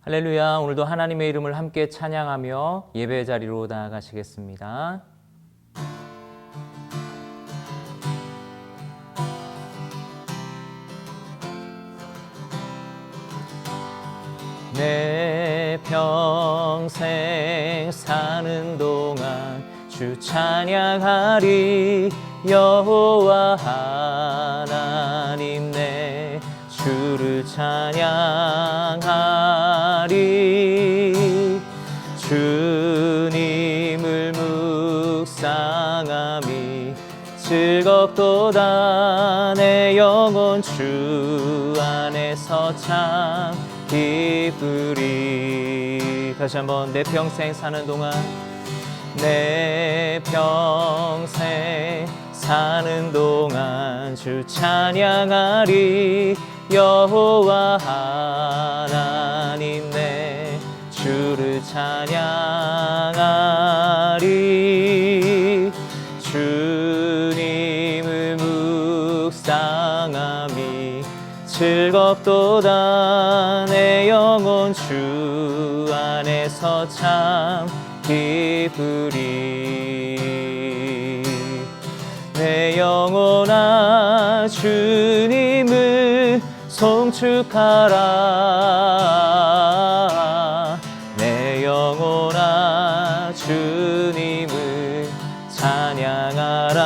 할렐루야. 오늘도 하나님의 이름을 함께 찬양하며 예배 자리로 나아가시겠습니다. 내 평생 사는 동안 주 찬양하리. 여호와 하나님 내 주를 찬양하리. 주님을 묵상함이 즐겁도다. 내 영혼 주 안에서 참 기쁘리. 다시 한번 내 평생 사는 동안 내 평생 사는 동안 주 찬양하리. 여호와 하나님 내 주를 찬양하리. 주님을 묵상함이 즐겁도다. 내 영혼 주 안에서 참 기쁘리. 내 영혼아 주님을 송축하라. 내 영혼아 주님을 찬양하라.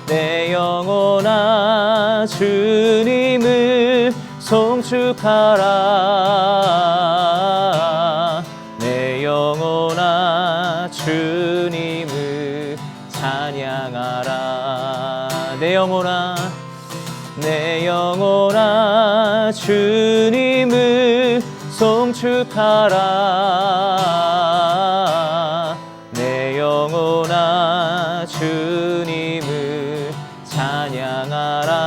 내 영혼아 주님을 송축하라. 내 영혼아 주님을 찬양하라. 내 영혼아 내 영혼아 주님을 송축하라. 내 영혼아 주님을 찬양하라.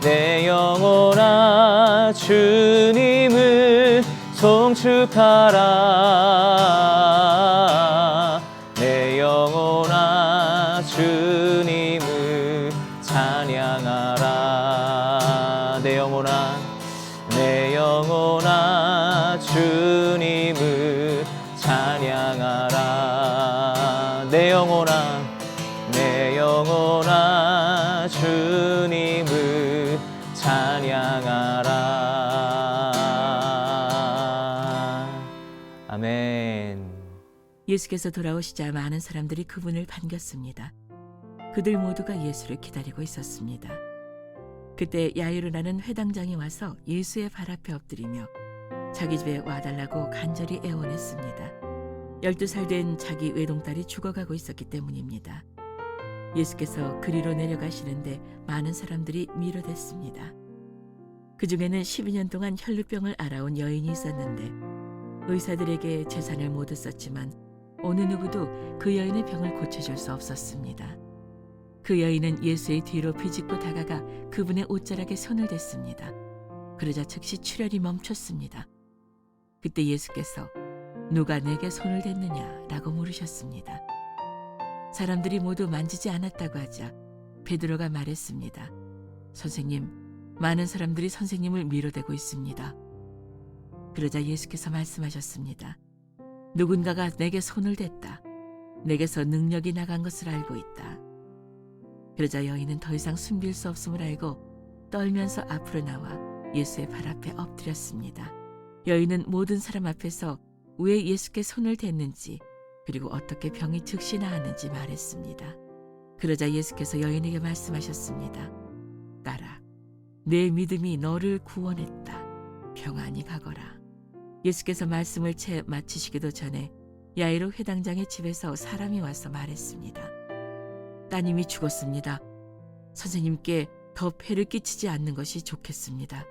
내 영혼아 주님을 송축하라. 내 영혼아 주님을 찬양하라. 내 영혼아 내 영혼아 주님을 찬양하라. 내 영혼아 내 영혼아 주님을 찬양하라. 아멘. 예수께서 돌아오시자 많은 사람들이 그분을 반겼습니다. 그들 모두가 예수를 기다리고 있었습니다. 그때 야이로라는 회당장이 와서 예수의 발 앞에 엎드리며 자기 집에 와달라고 간절히 애원했습니다. 12살 된 자기 외동딸이 죽어가고 있었기 때문입니다. 예수께서 그리로 내려가시는데 많은 사람들이 밀어댔습니다. 그 중에는 12년 동안 혈루병을 앓아온 여인이 있었는데 의사들에게 재산을 모두 썼지만 어느 누구도 그 여인의 병을 고쳐줄 수 없었습니다. 그 여인은 예수의 뒤로 비집고 다가가 그분의 옷자락에 손을 댔습니다. 그러자 즉시 출혈이 멈췄습니다. 그때 예수께서 누가 내게 손을 댔느냐 라고 물으셨습니다. 사람들이 모두 만지지 않았다고 하자 베드로가 말했습니다. 선생님, 많은 사람들이 선생님을 밀어대고 있습니다. 그러자 예수께서 말씀하셨습니다. 누군가가 내게 손을 댔다. 내게서 능력이 나간 것을 알고 있다. 그러자 여인은 더 이상 숨길 수 없음을 알고 떨면서 앞으로 나와 예수의 발 앞에 엎드렸습니다. 여인은 모든 사람 앞에서 왜 예수께 손을 댔는지 그리고 어떻게 병이 즉시 나았는지 말했습니다. 그러자 예수께서 여인에게 말씀하셨습니다. 가라. 내 믿음이 너를 구원했다. 평안히 가거라. 예수께서 말씀을 채 마치시기도 전에 야이로 회당장의 집에서 사람이 와서 말했습니다. 따님이 죽었습니다. 선생님께 더 폐를 끼치지 않는 것이 좋겠습니다.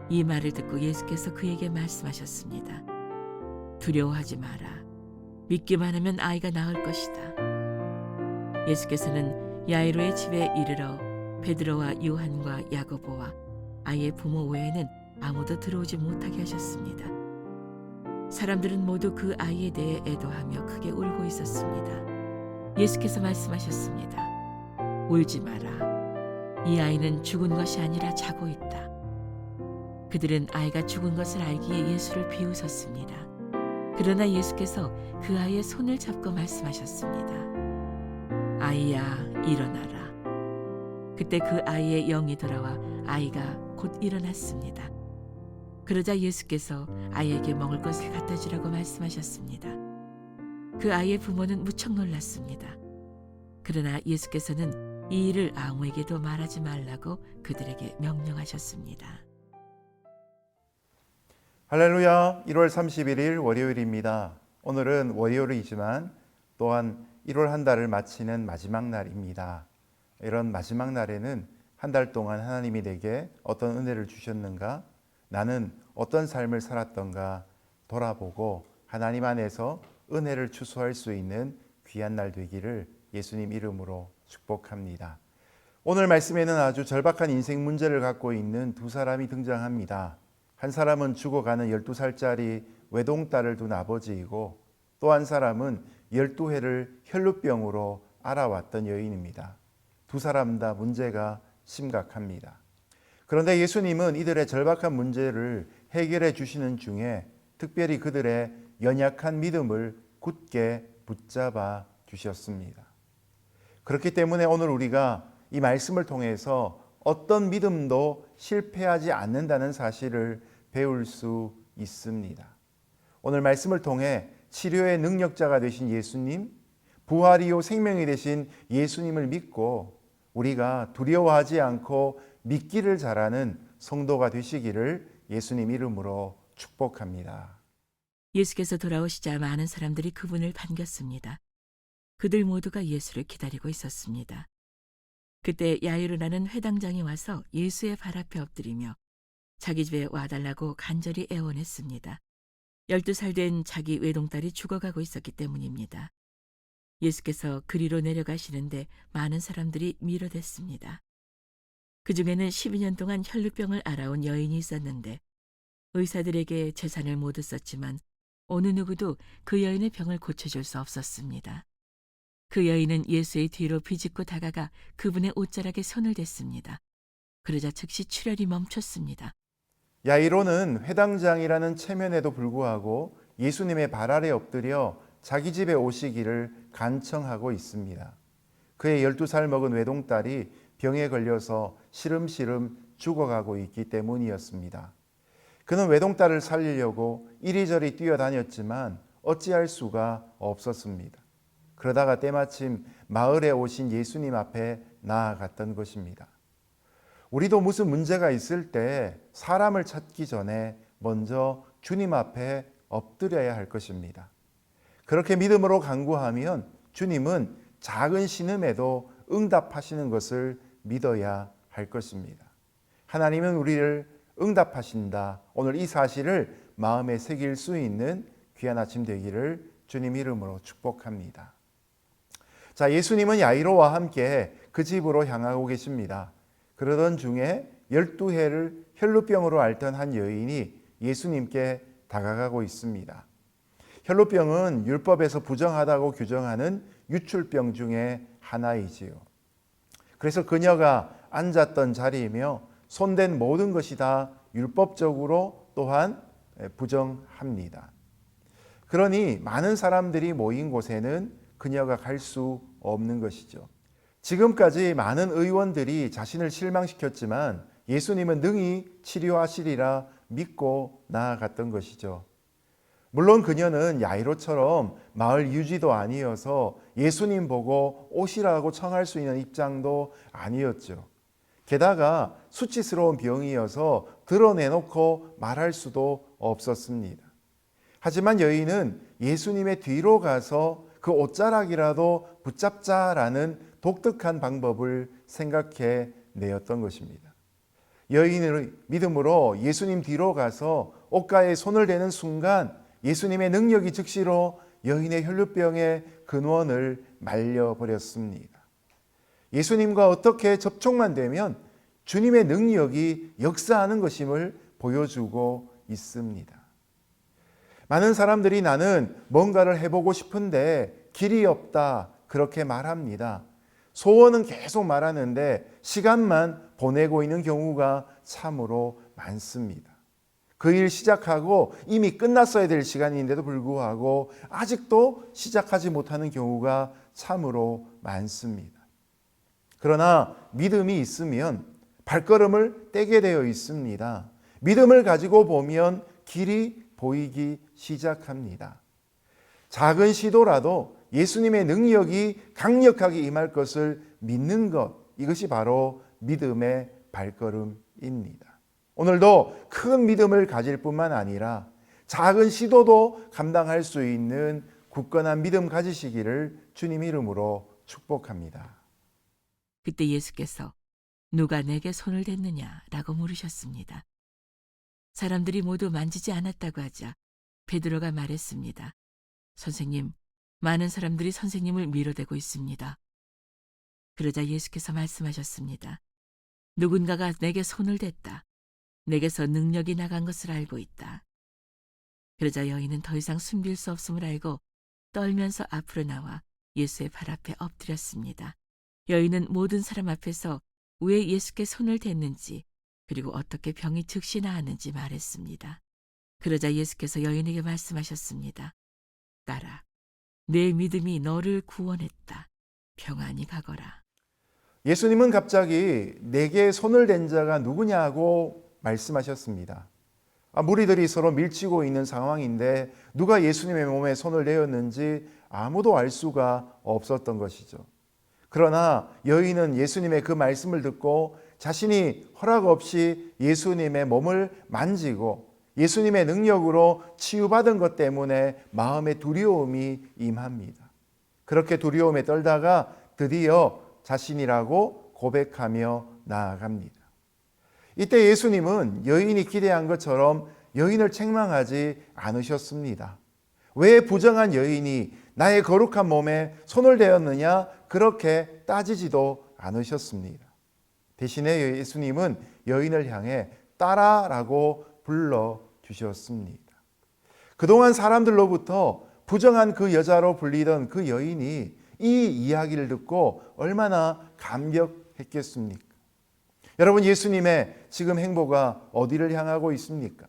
이 말을 듣고 예수께서 그에게 말씀하셨습니다. 두려워하지 마라. 믿기만 하면 아이가 나을 것이다. 예수께서는 야이로의 집에 이르러 베드로와 요한과 야고보와 아이의 부모 외에는 아무도 들어오지 못하게 하셨습니다. 사람들은 모두 그 아이에 대해 애도하며 크게 울고 있었습니다. 예수께서 말씀하셨습니다. 울지 마라. 이 아이는 죽은 것이 아니라 자고 있다. 그들은 아이가 죽은 것을 알기에 예수를 비웃었습니다. 그러나 예수께서 그 아이의 손을 잡고 말씀하셨습니다. 아이야, 일어나라. 그때 그 아이의 영이 돌아와 아이가 곧 일어났습니다. 그러자 예수께서 아이에게 먹을 것을 갖다 주라고 말씀하셨습니다. 그 아이의 부모는 무척 놀랐습니다. 그러나 예수께서는 이 일을 아무에게도 말하지 말라고 그들에게 명령하셨습니다. 할렐루야. 1월 31일 월요일입니다. 오늘은 월요일이지만 또한 1월 한 달을 마치는 마지막 날입니다. 이런 마지막 날에는 한 달 동안 하나님이 내게 어떤 은혜를 주셨는가, 나는 어떤 삶을 살았던가 돌아보고 하나님 안에서 은혜를 추수할 수 있는 귀한 날 되기를 예수님 이름으로 축복합니다. 오늘 말씀에는 아주 절박한 인생 문제를 갖고 있는 두 사람이 등장합니다. 한 사람은 죽어가는 12살짜리 외동딸을 둔 아버지이고 또 한 사람은 12회를 혈루병으로 알아왔던 여인입니다. 두 사람 다 문제가 심각합니다. 그런데 예수님은 이들의 절박한 문제를 해결해 주시는 중에 특별히 그들의 연약한 믿음을 굳게 붙잡아 주셨습니다. 그렇기 때문에 오늘 우리가 이 말씀을 통해서 어떤 믿음도 실패하지 않는다는 사실을 배울 수 있습니다. 오늘 말씀을 통해 치료의 능력자가 되신 예수님, 부활이요 생명이 되신 예수님을 믿고 우리가 두려워하지 않고 믿기를 잘하는 성도가 되시기를 예수님 이름으로 축복합니다. 예수께서 돌아오시자 많은 사람들이 그분을 반겼습니다. 그들 모두가 예수를 기다리고 있었습니다. 그때 야이로라는 회당장이 와서 예수의 발 앞에 엎드리며 자기 집에 와달라고 간절히 애원했습니다. 12살 된 자기 외동딸이 죽어가고 있었기 때문입니다. 예수께서 그리로 내려가시는데 많은 사람들이 밀어댔습니다. 그 중에는 12년 동안 혈루병을 앓아온 여인이 있었는데 의사들에게 재산을 모두 썼지만 어느 누구도 그 여인의 병을 고쳐줄 수 없었습니다. 그 여인은 예수의 뒤로 비집고 다가가 그분의 옷자락에 손을 댔습니다. 그러자 즉시 출혈이 멈췄습니다. 야이로는 회당장이라는 체면에도 불구하고 예수님의 발 아래 엎드려 자기 집에 오시기를 간청하고 있습니다. 그의 12살 먹은 외동딸이 병에 걸려서 시름시름 죽어가고 있기 때문이었습니다. 그는 외동딸을 살리려고 이리저리 뛰어다녔지만 어찌할 수가 없었습니다. 그러다가 때마침 마을에 오신 예수님 앞에 나아갔던 것입니다. 우리도 무슨 문제가 있을 때 사람을 찾기 전에 먼저 주님 앞에 엎드려야 할 것입니다. 그렇게 믿음으로 간구하면 주님은 작은 신음에도 응답하시는 것을 믿어야 할 것입니다. 하나님은 우리를 응답하신다. 오늘 이 사실을 마음에 새길 수 있는 귀한 아침 되기를 주님 이름으로 축복합니다. 자, 예수님은 야이로와 함께 그 집으로 향하고 계십니다. 그러던 중에 12해를 혈루병으로 앓던 한 여인이 예수님께 다가가고 있습니다. 혈루병은 율법에서 부정하다고 규정하는 유출병 중에 하나이지요. 그래서 그녀가 앉았던 자리이며 손댄 모든 것이 다 율법적으로 또한 부정합니다. 그러니 많은 사람들이 모인 곳에는 그녀가 갈 수 없는 것이죠. 지금까지 많은 의원들이 자신을 실망시켰지만 예수님은 능히 치료하시리라 믿고 나아갔던 것이죠. 물론 그녀는 야이로처럼 마을 유지도 아니어서 예수님 보고 오시라고 청할 수 있는 입장도 아니었죠. 게다가 수치스러운 병이어서 드러내놓고 말할 수도 없었습니다. 하지만 여인은 예수님의 뒤로 가서 그 옷자락이라도 붙잡자라는 독특한 방법을 생각해 내었던 것입니다. 여인의 믿음으로 예수님 뒤로 가서 옷가에 손을 대는 순간 예수님의 능력이 즉시로 여인의 혈루병의 근원을 말려버렸습니다. 예수님과 어떻게 접촉만 되면 주님의 능력이 역사하는 것임을 보여주고 있습니다. 많은 사람들이 나는 뭔가를 해보고 싶은데 길이 없다 그렇게 말합니다. 소원은 계속 말하는데 시간만 보내고 있는 경우가 참으로 많습니다. 그 일 시작하고 이미 끝났어야 될 시간인데도 불구하고 아직도 시작하지 못하는 경우가 참으로 많습니다. 그러나 믿음이 있으면 발걸음을 떼게 되어 있습니다. 믿음을 가지고 보면 길이 보이기 시작합니다. 작은 시도라도 예수님의 능력이 강력하게 임할 것을 믿는 것, 이것이 바로 믿음의 발걸음입니다. 오늘도 큰 믿음을 가질 뿐만 아니라 작은 시도도 감당할 수 있는 굳건한 믿음 가지시기를 주님 이름으로 축복합니다. 그때 예수께서 누가 내게 손을 댔느냐라고 물으셨습니다. 사람들이 모두 만지지 않았다고 하자 베드로가 말했습니다. 선생님, 많은 사람들이 선생님을 밀어대고 있습니다. 그러자 예수께서 말씀하셨습니다. 누군가가 내게 손을 댔다. 내게서 능력이 나간 것을 알고 있다. 그러자 여인은 더 이상 숨길 수 없음을 알고 떨면서 앞으로 나와 예수의 발 앞에 엎드렸습니다. 여인은 모든 사람 앞에서 왜 예수께 손을 댔는지 그리고 어떻게 병이 즉시 나았는지 말했습니다. 그러자 예수께서 여인에게 말씀하셨습니다. 가라. 내 믿음이 너를 구원했다. 평안히 가거라. 예수님은 갑자기 내게 손을 댄 자가 누구냐고 말씀하셨습니다. 무리들이 서로 밀치고 있는 상황인데 누가 예수님의 몸에 손을 대었는지 아무도 알 수가 없었던 것이죠. 그러나 여인은 예수님의 그 말씀을 듣고 자신이 허락 없이 예수님의 몸을 만지고 예수님의 능력으로 치유받은 것 때문에 마음에 두려움이 임합니다. 그렇게 두려움에 떨다가 드디어 자신이라고 고백하며 나아갑니다. 이때 예수님은 여인이 기대한 것처럼 여인을 책망하지 않으셨습니다. 왜 부정한 여인이 나의 거룩한 몸에 손을 대었느냐 그렇게 따지지도 않으셨습니다. 대신에 예수님은 여인을 향해 딸아라고 불러주셨습니다. 그동안 사람들로부터 부정한 그 여자로 불리던 그 여인이 이 이야기를 듣고 얼마나 감격했겠습니까? 여러분, 예수님의 지금 행보가 어디를 향하고 있습니까?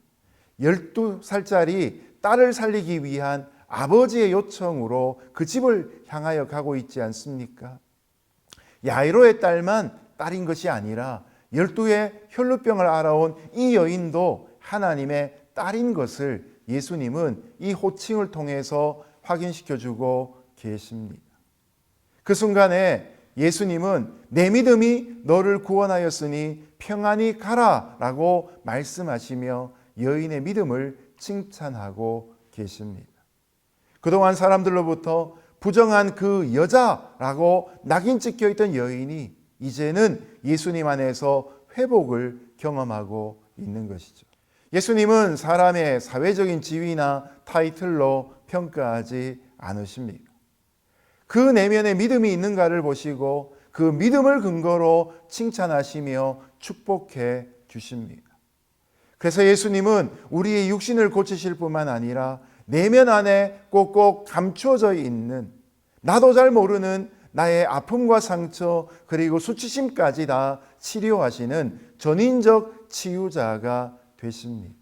12살짜리 딸을 살리기 위한 아버지의 요청으로 그 집을 향하여 가고 있지 않습니까? 야이로의 딸만 딸인 것이 아니라 12의 혈루병을 앓아온 이 여인도 하나님의 딸인 것을 예수님은 이 호칭을 통해서 확인시켜주고 계십니다. 그 순간에 예수님은 내 믿음이 너를 구원하였으니 평안히 가라 라고 말씀하시며 여인의 믿음을 칭찬하고 계십니다. 그동안 사람들로부터 부정한 그 여자라고 낙인 찍혀 있던 여인이 이제는 예수님 안에서 회복을 경험하고 있는 것이죠. 예수님은 사람의 사회적인 지위나 타이틀로 평가하지 않으십니다. 그 내면에 믿음이 있는가를 보시고 그 믿음을 근거로 칭찬하시며 축복해 주십니다. 그래서 예수님은 우리의 육신을 고치실 뿐만 아니라 내면 안에 꼭꼭 감추어져 있는 나도 잘 모르는 나의 아픔과 상처 그리고 수치심까지 다 치료하시는 전인적 치유자가 되십니다.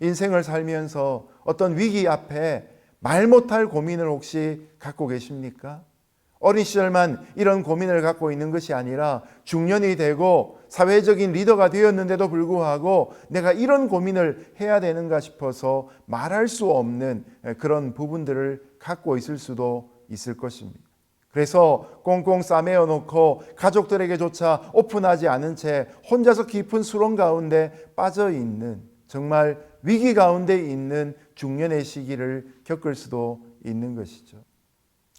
인생을 살면서 어떤 위기 앞에 말 못할 고민을 혹시 갖고 계십니까? 어린 시절만 이런 고민을 갖고 있는 것이 아니라 중년이 되고 사회적인 리더가 되었는데도 불구하고 내가 이런 고민을 해야 되는가 싶어서 말할 수 없는 그런 부분들을 갖고 있을 수도 있을 것입니다. 그래서 꽁꽁 싸매어 놓고 가족들에게조차 오픈하지 않은 채 혼자서 깊은 수렁 가운데 빠져 있는 정말 위기 가운데 있는 중년의 시기를 겪을 수도 있는 것이죠.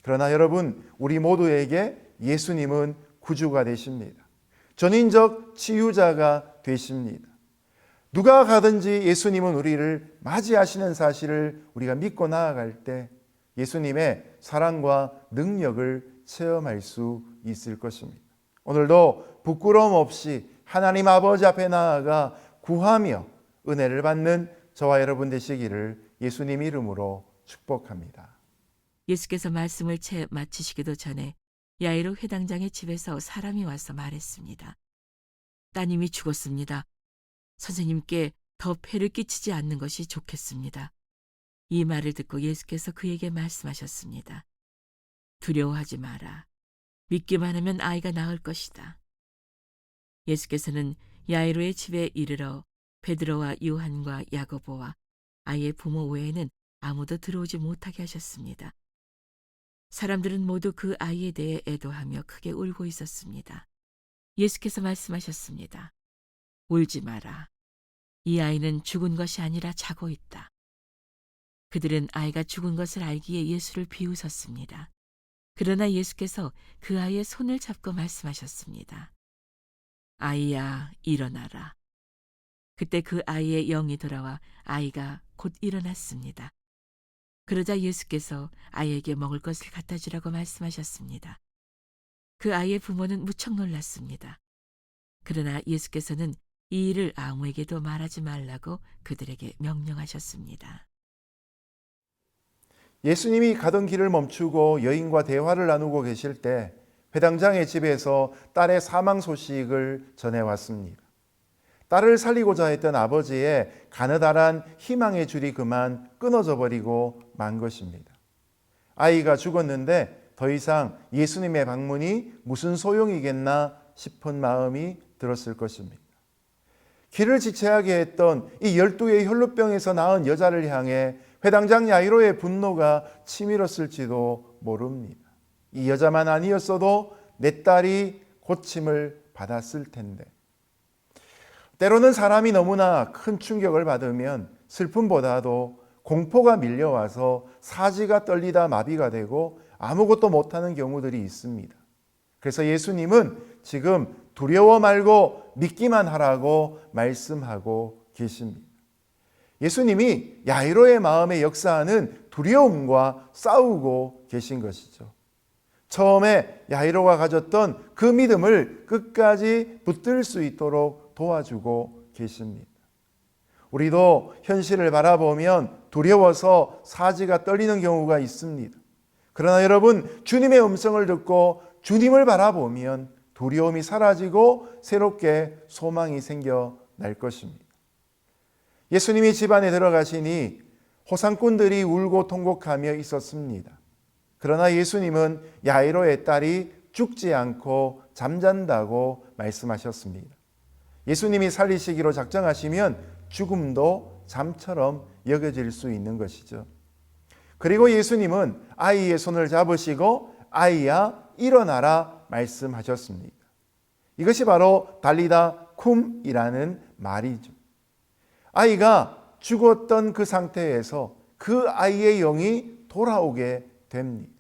그러나 여러분, 우리 모두에게 예수님은 구주가 되십니다. 전인적 치유자가 되십니다. 누가 가든지 예수님은 우리를 맞이하시는 사실을 우리가 믿고 나아갈 때 예수님의 사랑과 능력을 체험할 수 있을 것입니다. 오늘도 부끄러움 없이 하나님 아버지 앞에 나아가 구하며 은혜를 받는 저와 여러분 되시기를 예수님 이름으로 축복합니다. 예수께서 말씀을 채 마치시기도 전에 야이로 회당장의 집에서 사람이 와서 말했습니다. 따님이 죽었습니다. 선생님께 더 폐를 끼치지 않는 것이 좋겠습니다. 이 말을 듣고 예수께서 그에게 말씀하셨습니다. 두려워하지 마라. 믿기만 하면 아이가 나을 것이다. 예수께서는 야이로의 집에 이르러 베드로와 요한과 야고보와 아이의 부모 외에는 아무도 들어오지 못하게 하셨습니다. 사람들은 모두 그 아이에 대해 애도하며 크게 울고 있었습니다. 예수께서 말씀하셨습니다. 울지 마라. 이 아이는 죽은 것이 아니라 자고 있다. 그들은 아이가 죽은 것을 알기에 예수를 비웃었습니다. 그러나 예수께서 그 아이의 손을 잡고 말씀하셨습니다. 아이야, 일어나라. 그때 그 아이의 영이 돌아와 아이가 곧 일어났습니다. 그러자 예수께서 아이에게 먹을 것을 갖다 주라고 말씀하셨습니다. 그 아이의 부모는 무척 놀랐습니다. 그러나 예수께서는 이 일을 아무에게도 말하지 말라고 그들에게 명령하셨습니다. 예수님이 가던 길을 멈추고 여인과 대화를 나누고 계실 때 회당장의 집에서 딸의 사망 소식을 전해왔습니다. 딸을 살리고자 했던 아버지의 가느다란 희망의 줄이 그만 끊어져 버리고 만 것입니다. 아이가 죽었는데 더 이상 예수님의 방문이 무슨 소용이겠나 싶은 마음이 들었을 것입니다. 길을 지체하게 했던 이 12의 혈루병에서 나은 여자를 향해 회당장 야이로의 분노가 치밀었을지도 모릅니다. 이 여자만 아니었어도 내 딸이 고침을 받았을 텐데. 때로는 사람이 너무나 큰 충격을 받으면 슬픔보다도 공포가 밀려와서 사지가 떨리다 마비가 되고 아무것도 못하는 경우들이 있습니다. 그래서 예수님은 지금 두려워 말고 믿기만 하라고 말씀하고 계십니다. 예수님이 야이로의 마음에 역사하는 두려움과 싸우고 계신 것이죠. 처음에 야이로가 가졌던 그 믿음을 끝까지 붙들 수 있도록 도와주고 계십니다. 우리도 현실을 바라보면 두려워서 사지가 떨리는 경우가 있습니다. 그러나 여러분, 주님의 음성을 듣고 주님을 바라보면 두려움이 사라지고 새롭게 소망이 생겨날 것입니다. 예수님이 집안에 들어가시니 호상꾼들이 울고 통곡하며 있었습니다. 그러나 예수님은 야이로의 딸이 죽지 않고 잠잔다고 말씀하셨습니다. 예수님이 살리시기로 작정하시면 죽음도 잠처럼 여겨질 수 있는 것이죠. 그리고 예수님은 아이의 손을 잡으시고 아이야 일어나라 말씀하셨습니다. 이것이 바로 달리다 쿰이라는 말이죠. 아이가 죽었던 그 상태에서 그 아이의 영이 돌아오게 됩니다.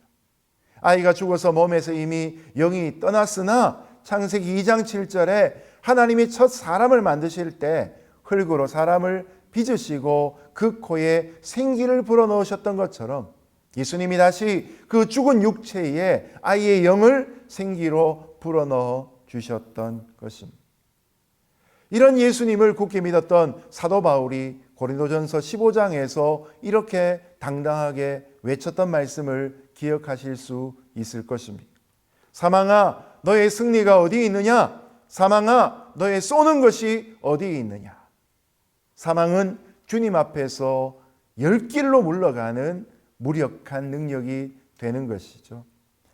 아이가 죽어서 몸에서 이미 영이 떠났으나 창세기 2장 7절에 하나님이 첫 사람을 만드실 때 흙으로 사람을 빚으시고 그 코에 생기를 불어넣으셨던 것처럼 예수님이 다시 그 죽은 육체에 아이의 영을 생기로 불어넣어 주셨던 것입니다. 이런 예수님을 굳게 믿었던 사도 바울이 고린도전서 15장에서 이렇게 당당하게 외쳤던 말씀을 기억하실 수 있을 것입니다. 사망아, 너의 승리가 어디 있느냐? 사망아, 너의 쏘는 것이 어디 있느냐? 사망은 주님 앞에서 열길로 물러가는 무력한 능력이 되는 것이죠.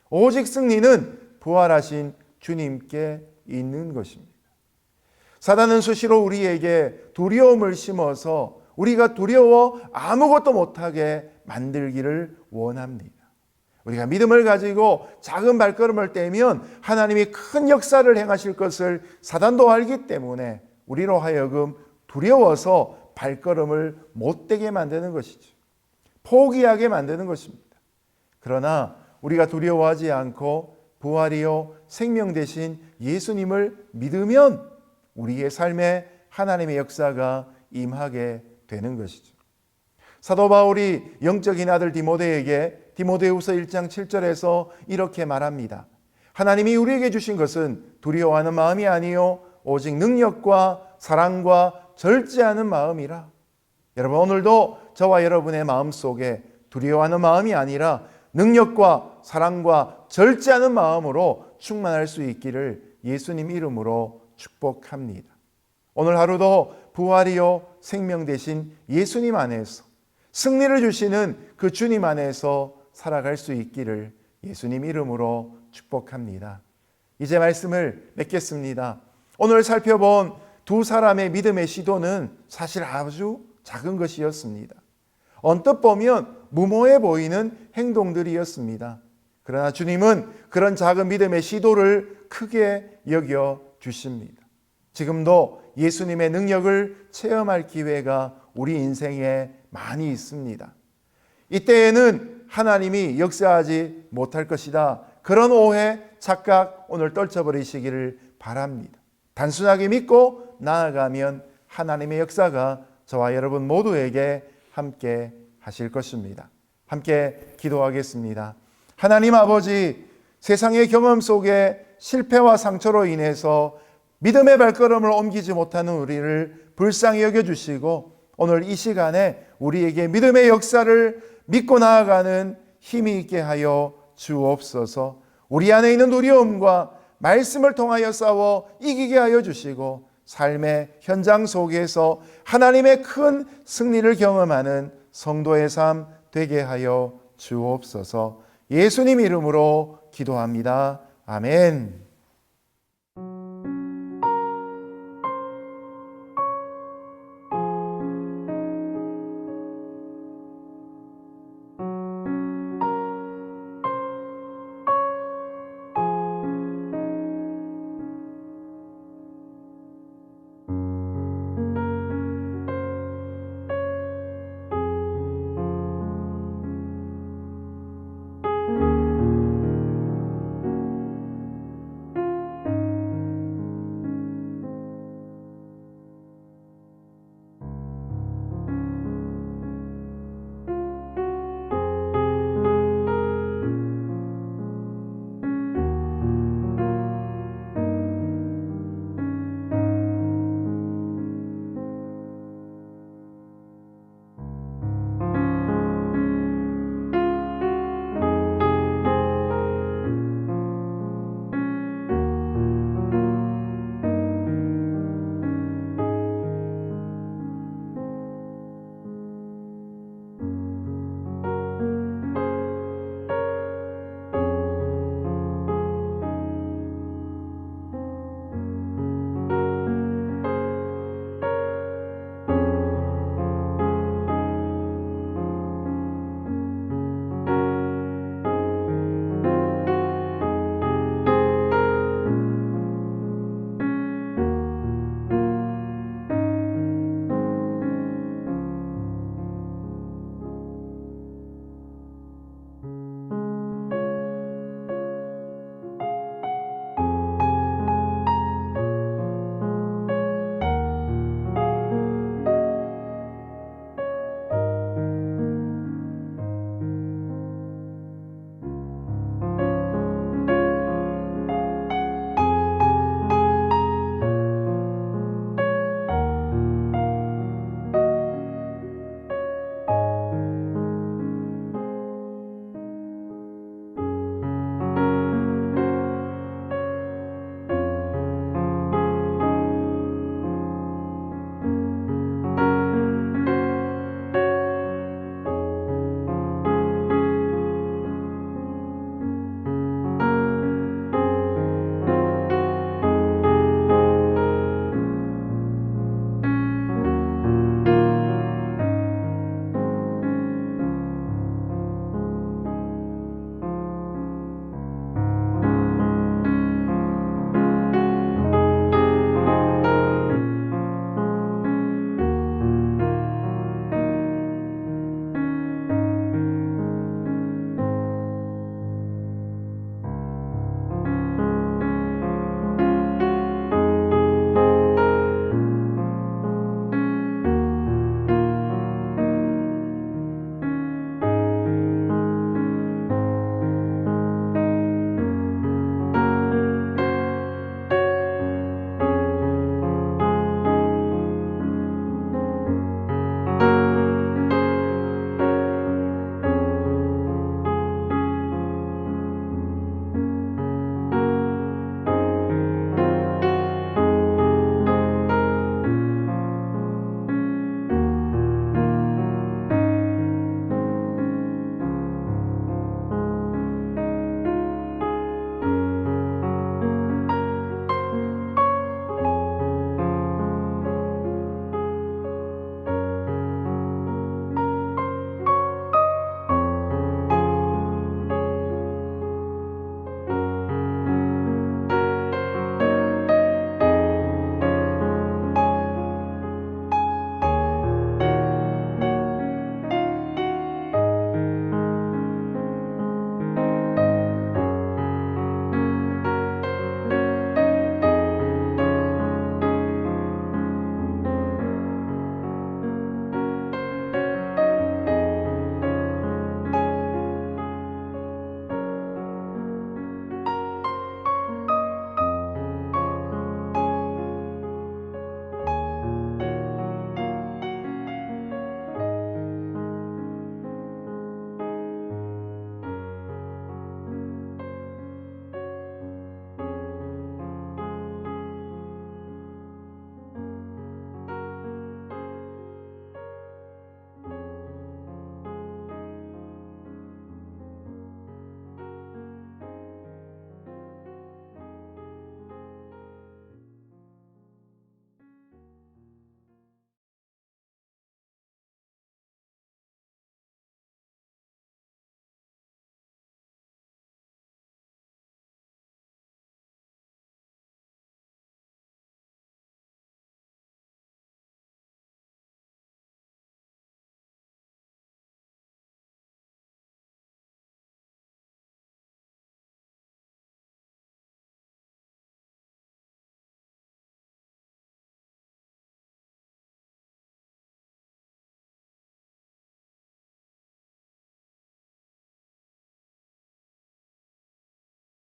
오직 승리는 부활하신 주님께 있는 것입니다. 사단은 수시로 우리에게 두려움을 심어서 우리가 두려워 아무것도 못하게 만들기를 원합니다. 우리가 믿음을 가지고 작은 발걸음을 떼면 하나님이 큰 역사를 행하실 것을 사단도 알기 때문에 우리로 하여금 두려워서 발걸음을 못되게 만드는 것이죠. 포기하게 만드는 것입니다. 그러나 우리가 두려워하지 않고 부활이요 생명 되신 예수님을 믿으면 우리의 삶에 하나님의 역사가 임하게 되는 것이죠. 사도 바울이 영적인 아들 디모데에게 디모데후서 1장 7절에서 이렇게 말합니다. 하나님이 우리에게 주신 것은 두려워하는 마음이 아니요 오직 능력과 사랑과 절제하는 마음이라. 여러분, 오늘도 저와 여러분의 마음속에 두려워하는 마음이 아니라 능력과 사랑과 절제하는 마음으로 충만할 수 있기를 예수님 이름으로 축복합니다. 오늘 하루도 부활이요 생명 되신 예수님 안에서 승리를 주시는 그 주님 안에서 살아갈 수 있기를 예수님 이름으로 축복합니다. 이제 말씀을 맺겠습니다. 오늘 살펴본 두 사람의 믿음의 시도는 사실 아주 작은 것이었습니다. 언뜻 보면 무모해 보이는 행동들이었습니다. 그러나 주님은 그런 작은 믿음의 시도를 크게 여겨 주십니다. 지금도 예수님의 능력을 체험할 기회가 우리 인생에 많이 있습니다. 이때에는 하나님이 역사하지 못할 것이다. 그런 오해, 착각 오늘 떨쳐버리시기를 바랍니다. 단순하게 믿고 나아가면 하나님의 역사가 저와 여러분 모두에게 함께 하실 것입니다. 함께 기도하겠습니다. 하나님 아버지, 세상의 경험 속에 실패와 상처로 인해서 믿음의 발걸음을 옮기지 못하는 우리를 불쌍히 여겨주시고 오늘 이 시간에 우리에게 믿음의 역사를 믿고 나아가는 힘이 있게 하여 주옵소서. 우리 안에 있는 두려움과 말씀을 통하여 싸워 이기게 하여 주시고 삶의 현장 속에서 하나님의 큰 승리를 경험하는 성도의 삶 되게 하여 주옵소서. 예수님 이름으로 기도합니다. 아멘.